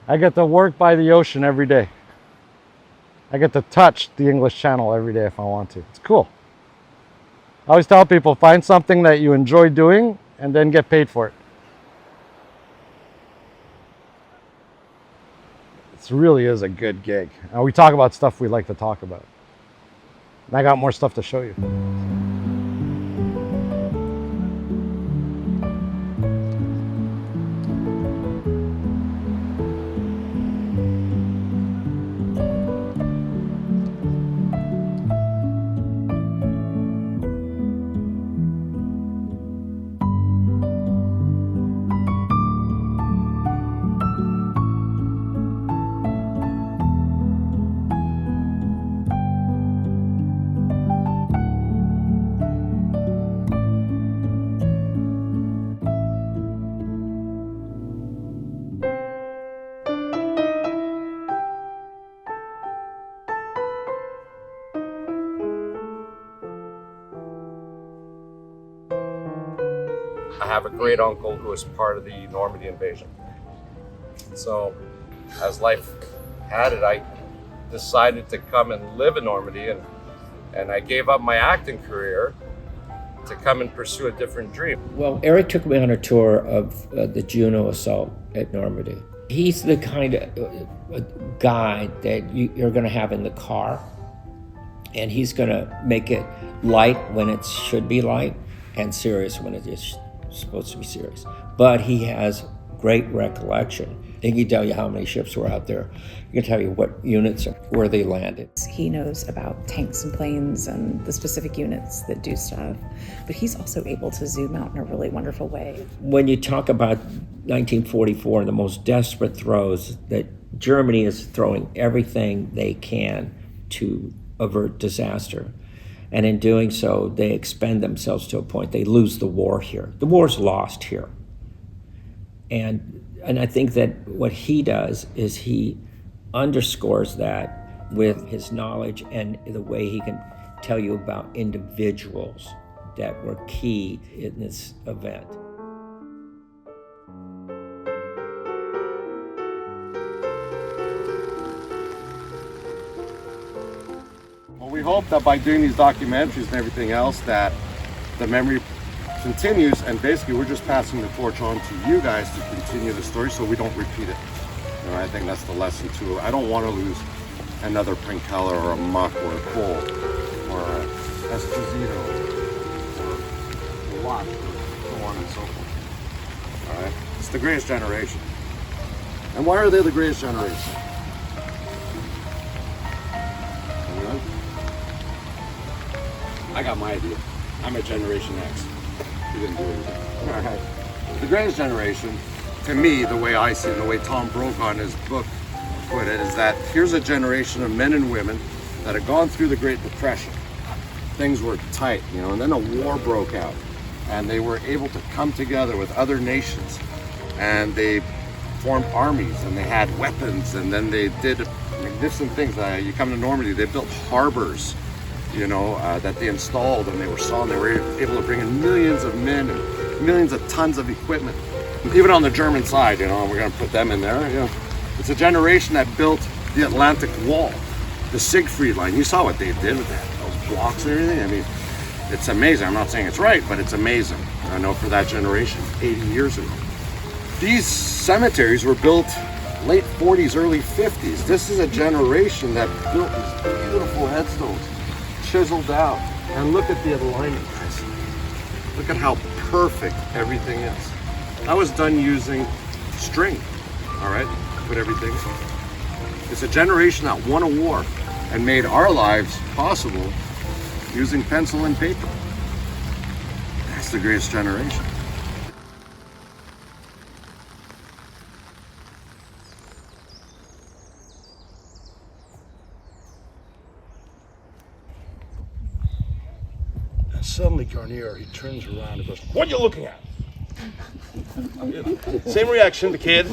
I get to work by the ocean every day. I get to touch the English Channel every day if I want to. It's cool. I always tell people, find something that you enjoy doing and then get paid for it. It really is a good gig. And we talk about stuff we like to talk about. And I got more stuff to show you. I have a great uncle who was part of the Normandy invasion. So, as life had it, I decided to come and live in Normandy, and I gave up my acting career to come and pursue a different dream. Well, Eric took me on a tour of the Juno assault at Normandy. He's the kind of guy that you're going to have in the car, and he's going to make it light when it should be light and serious when it is supposed to be serious. But he has great recollection. He can tell you how many ships were out there. He can tell you what units, where they landed. He knows about tanks and planes and the specific units that do stuff, but he's also able to zoom out in a really wonderful way. When you talk about 1944, the most desperate throes, that Germany is throwing everything they can to avert disaster. And in doing so, they expend themselves to a point. They lose the war here. The war's lost here. And I think that what he does is he underscores that with his knowledge and the way he can tell you about individuals that were key in this event. Well, we hope that by doing these documentaries and everything else, that the memory continues, and basically we're just passing the torch on to you guys to continue the story so we don't repeat it. You know, I think that's the lesson too. I don't want to lose another Prinkella or a Muck or a Cole or a Esposito or a Watt, or so on and so forth. All right, it's the greatest generation. And why are they the greatest generation? I got my idea. I'm a Generation X. You didn't do anything. All right. The greatest generation, to me, the way I see it, the way Tom Brokaw in his book put it, is that here's a generation of men and women that had gone through the Great Depression. Things were tight, you know, and then a war broke out, and they were able to come together with other nations, and they formed armies, and they had weapons, and then they did magnificent things. You come to Normandy, they built harbors, you know, that they installed, and they were able to bring in millions of men and millions of tons of equipment. Even on the German side, you know, and we're going to put them in there. You know, it's a generation that built the Atlantic Wall, the Siegfried Line. You saw what they did with that, those blocks and everything. I mean, it's amazing. I'm not saying it's right, but it's amazing. I know for that generation, 80 years ago. These cemeteries were built late 40s, early 50s. This is a generation that built these beautiful headstones, chiseled out, and look at the alignment, guys. Look at how perfect everything is. That was done using string, all right, put everything. It's a generation that won a war and made our lives possible using pencil and paper. That's the greatest generation. Suddenly Garnier, he turns around and goes, "What are you looking at?" Same reaction, the kid,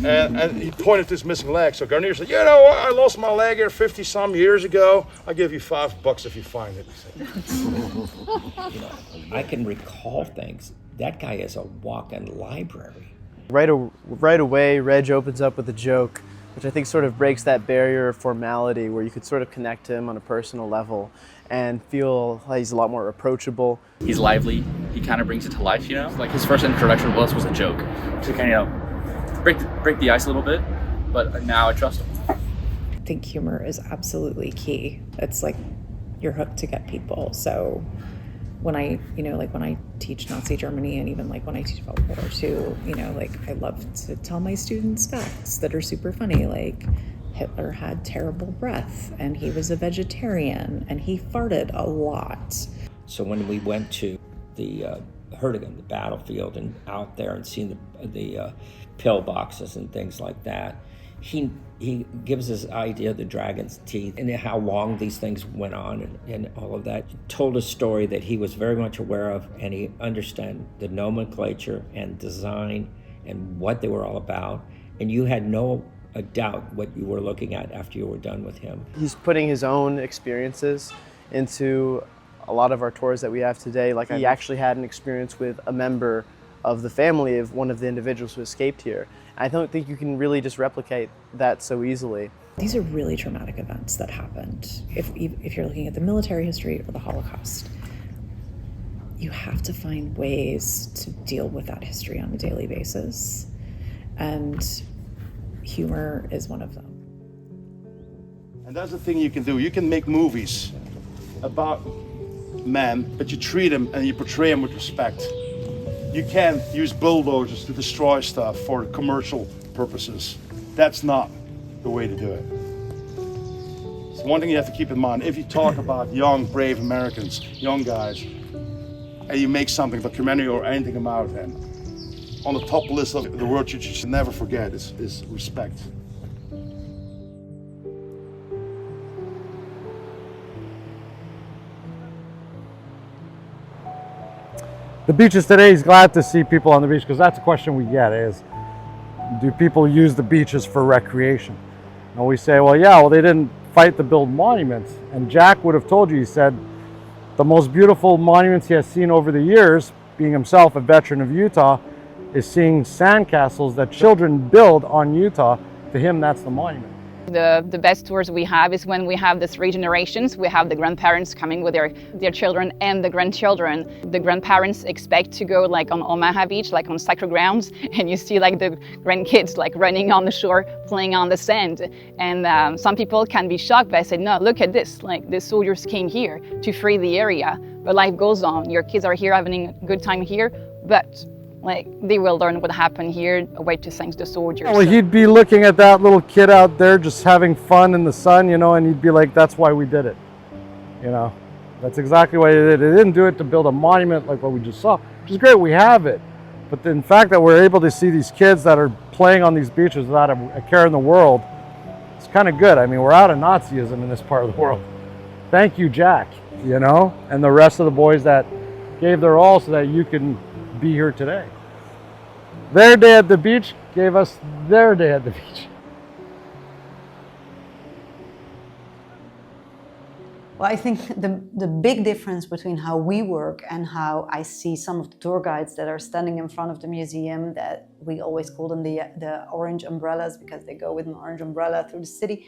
and he pointed to his missing leg. So Garnier said, "You know, I lost my leg here 50-some years ago. I'll give you $5 if you find it." You know, I can recall things. That guy is a walk-in library. Right away, Reg opens up with a joke, which I think sort of breaks that barrier of formality where you could sort of connect him on a personal level and feel like he's a lot more approachable. He's lively. He kind of brings it to life, you know? Like his first introduction to us was a joke to kind of, break the ice a little bit, but now I trust him. I think humor is absolutely key. It's like you're hooked to get people. So when I, when I teach Nazi Germany and even like when I teach World War II, I love to tell my students facts that are super funny. Like Hitler had terrible breath and he was a vegetarian and he farted a lot. So when we went to the Hertigan, the battlefield, and out there and seeing the pill boxes and things like that, he gives us idea of the dragon's teeth and how long these things went on and all of that. He told a story that he was very much aware of, and he understood the nomenclature and design and what they were all about. And you had no doubt what you were looking at after you were done with him. He's putting his own experiences into a lot of our tours that we have today. Like he actually had an experience with a member of the family of one of the individuals who escaped here. I don't think you can really just replicate that so easily. These are really traumatic events that happened. If you're looking at the military history or the Holocaust, you have to find ways to deal with that history on a daily basis. And humor is one of them. And that's the thing you can do. You can make movies about men, but you treat them and you portray them with respect. You can't use bulldozers to destroy stuff for commercial purposes. That's not the way to do it. It's one thing you have to keep in mind. If you talk about young, brave Americans, young guys, and you make something, documentary or anything about them, on the top list of the words you should never forget is respect. The beaches today, he's glad to see people on the beach, because that's a question we get is, do people use the beaches for recreation? And we say, well, they didn't fight to build monuments. And Jack would have told you, he said, the most beautiful monuments he has seen over the years, being himself a veteran of Utah, is seeing sandcastles that children build on Utah. To him, that's the monument. The best tours we have is when we have the three generations. We have the grandparents coming with their children and the grandchildren. The grandparents expect to go like on Omaha Beach, like on sacred grounds, and you see like the grandkids like running on the shore, playing on the sand. And some people can be shocked, but I said, no, look at this. Like the soldiers came here to free the area, but life goes on. Your kids are here having a good time here, but like they will learn what happened here, a way to thank the soldiers. Well, he'd be looking at that little kid out there just having fun in the sun, and he'd be like, that's why we did it. That's exactly why they did it. They didn't do it to build a monument like what we just saw, which is great, we have it. But the fact that we're able to see these kids that are playing on these beaches without a care in the world, it's kind of good. I mean, we're out of Nazism in this part of the world. Thank you, Jack, and the rest of the boys that gave their all so that you can be here today. Their day at the beach gave us their day at the beach. Well, I think the big difference between how we work and how I see some of the tour guides that are standing in front of the museum, that we always call them the orange umbrellas, because they go with an orange umbrella through the city,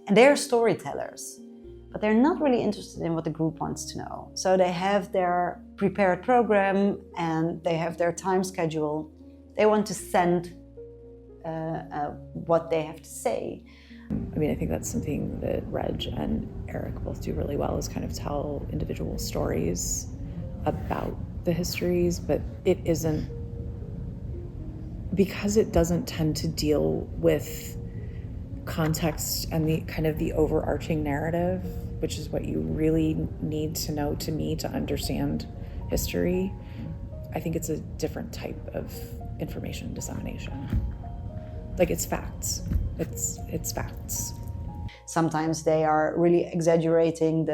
and they're storytellers. But they're not really interested in what the group wants to know. So they have their prepared program and they have their time schedule. They want to send what they have to say. I mean, I think that's something that Reg and Eric both do really well, is kind of tell individual stories about the histories, but it isn't, because it doesn't tend to deal with context and the kind of the overarching narrative, which is what you really need to know to understand history. I think it's a different type of information dissemination. Like it's facts. It's facts. Sometimes they are really exaggerating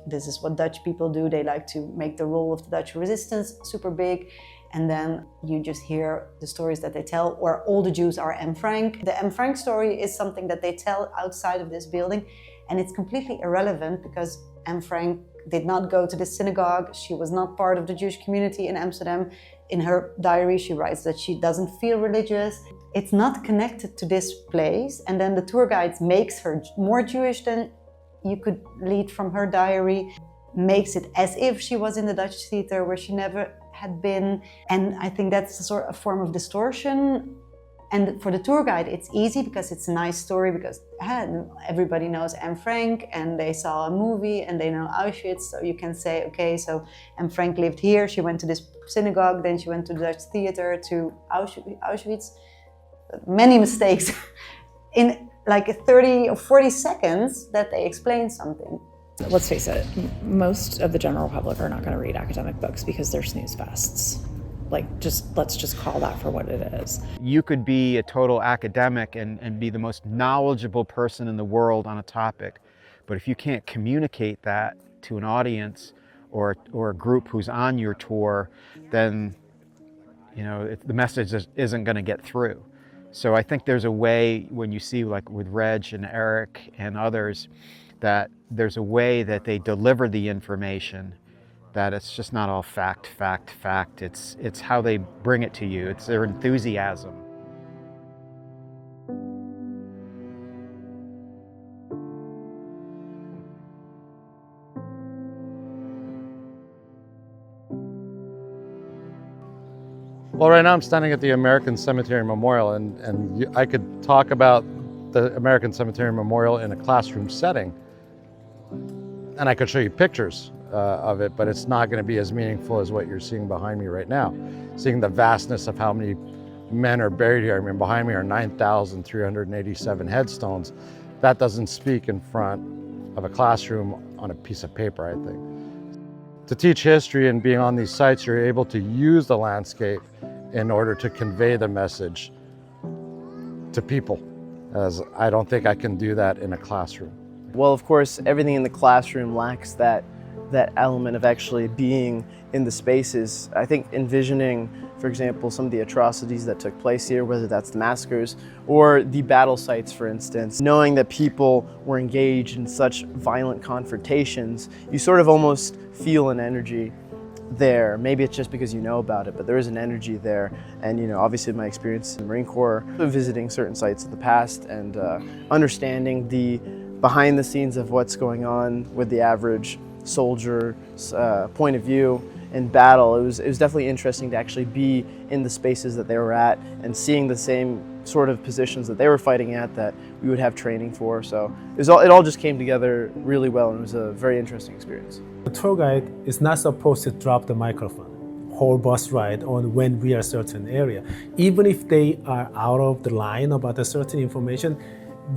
this is what Dutch people do. They like to make the role of the Dutch resistance super big. And then you just hear the stories that they tell, or all the Jews are Anne Frank. The Anne Frank story is something that they tell outside of this building, and it's completely irrelevant because Anne Frank did not go to the synagogue. She was not part of the Jewish community in Amsterdam. In her diary, she writes that she doesn't feel religious. It's not connected to this place. And then the tour guide makes her more Jewish than you could lead from her diary, makes it as if she was in the Dutch theater where she never had been. And I think that's a sort of form of distortion. And for the tour guide, it's easy because it's a nice story, because everybody knows Anne Frank and they saw a movie and they know Auschwitz. So you can say, okay, so Anne Frank lived here, she went to this synagogue, then she went to the Dutch theater, to Auschwitz. Many mistakes in like 30 or 40 seconds that they explain something. Let's face it, most of the general public are not going to read academic books because they're snooze fests. Let's just call that for what it is. You could be a total academic and be the most knowledgeable person in the world on a topic, but if you can't communicate that to an audience or a group who's on your tour, then the message isn't going to get through. So I think there's a way, when you see like with Reg and Eric and others, that there's a way that they deliver the information, that it's just not all fact. It's how they bring it to you. It's their enthusiasm. Well, right now I'm standing at the American Cemetery Memorial, and I could talk about the American Cemetery Memorial in a classroom setting, and I could show you pictures of it, but it's not going to be as meaningful as what you're seeing behind me right now. Seeing the vastness of how many men are buried here. I mean, behind me are 9,387 headstones. That doesn't speak in front of a classroom on a piece of paper, I think. To teach history and being on these sites, you're able to use the landscape in order to convey the message to people, as I don't think I can do that in a classroom. Well, of course, everything in the classroom lacks that element of actually being in the spaces. I think envisioning, for example, some of the atrocities that took place here, whether that's the massacres or the battle sites, for instance, knowing that people were engaged in such violent confrontations, you sort of almost feel an energy there. Maybe it's just because you know about it, but there is an energy there. And obviously my experience in the Marine Corps, visiting certain sites of the past and understanding the behind the scenes of what's going on with the average soldier's point of view in battle. It was definitely interesting to actually be in the spaces that they were at and seeing the same sort of positions that they were fighting at that we would have training for. So it all just came together really well, and it was a very interesting experience. The tour guide is not supposed to drop the microphone whole bus ride on when we are certain area. Even if they are out of the line about a certain information,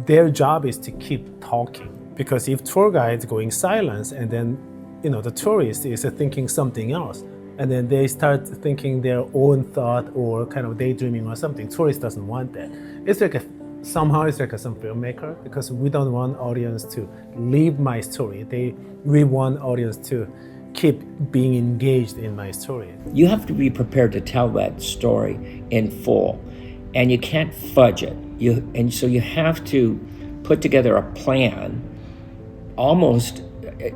their job is to keep talking. Because if tour guide's going silence and then the tourist is thinking something else, and then they start thinking their own thought or kind of daydreaming or something, tourist doesn't want that. It's like somehow it's like some filmmaker, because we don't want audience to leave my story. We want audience to keep being engaged in my story. You have to be prepared to tell that story in full, and you can't fudge it. So you have to put together a plan, almost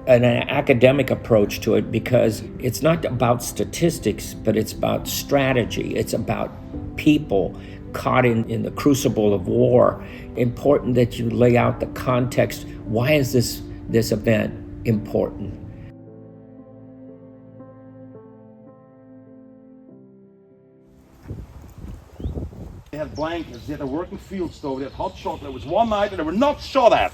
an academic approach to it, because it's not about statistics, but it's about strategy. It's about people caught in the crucible of war. Important that you lay out the context. Why is this event important? They had blankets, they had a working field stove, they had hot chocolate. It was one night and they were not shot at.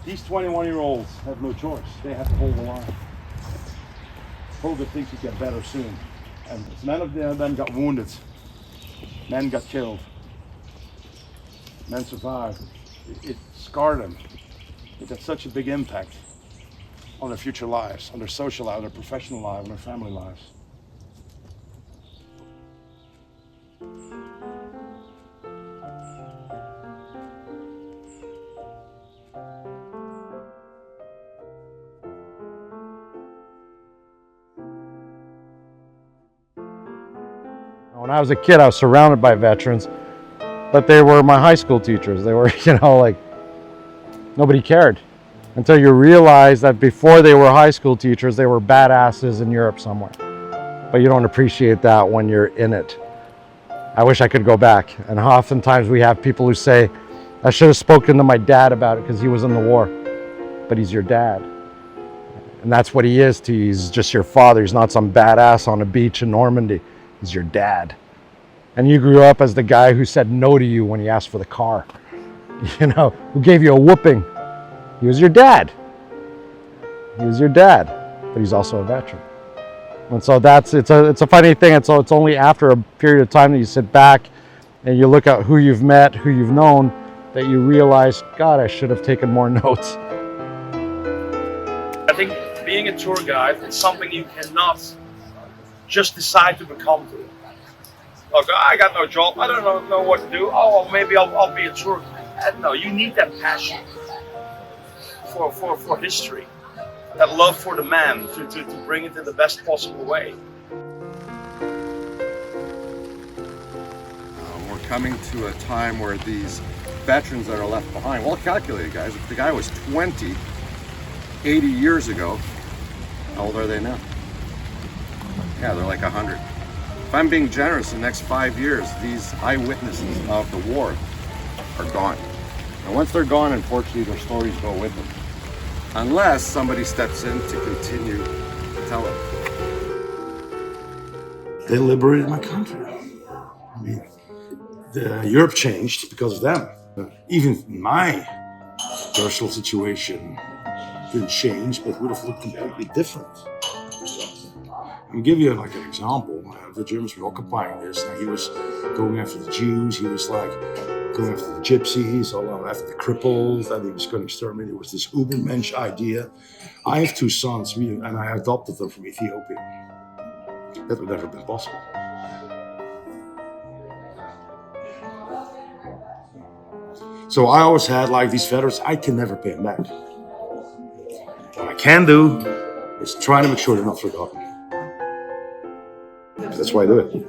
These 21-year-olds have no choice. They have to hold the line. Hogan thinks he'd get better soon. And none of them got wounded. Men got killed. Men survived. It scarred them. It had such a big impact on their future lives, on their social lives, their professional lives, on their family lives. When I was a kid, I was surrounded by veterans, but they were my high school teachers. They were, like, nobody cared. until you realize that before they were high school teachers, they were badasses in Europe somewhere. But you don't appreciate that when you're in it. I wish I could go back. And oftentimes we have people who say, I should have spoken to my dad about it because he was in the war. But he's your dad. And that's what he is to you. He's just your father. He's not some badass on a beach in Normandy. He's your dad. And you grew up as the guy who said no to you when you asked for the car. You know, who gave you a whooping. He was your dad. He was your dad. But he's also a veteran. And so it's a funny thing. And so it's only after a period of time that you sit back and you look at who you've met, who you've known, that you realize, God, I should have taken more notes. I think being a tour guide is something you cannot just decide to become. Look, I got no job. I don't know what to do. Oh, well, maybe I'll be a tour guide. No, you need that passion for history, that love for the man to bring it in the best possible way. We're coming to a time where these veterans that are left behind, well calculated guys, if the guy was 20, 80 years ago, how old are they now? Yeah, they're like 100. If I'm being generous, in the next 5 years, these eyewitnesses of the war are gone. And once they're gone, unfortunately, their stories go with them. Unless somebody steps in to continue to tell them. They liberated my country. I mean, Europe changed because of them. Even my personal situation didn't change, but would have looked completely different. I'll give you like an example. The Germans were occupying this, and he was going after the Jews. He was like going after the gypsies, all after the cripples, and he was going to exterminate. It was this Ubermensch idea. I have 2 sons, and I adopted them from Ethiopia. That would never have been possible. So I always had like these veterans, I can never pay them back. What I can do is try to make sure they're not forgotten. That's why I do it.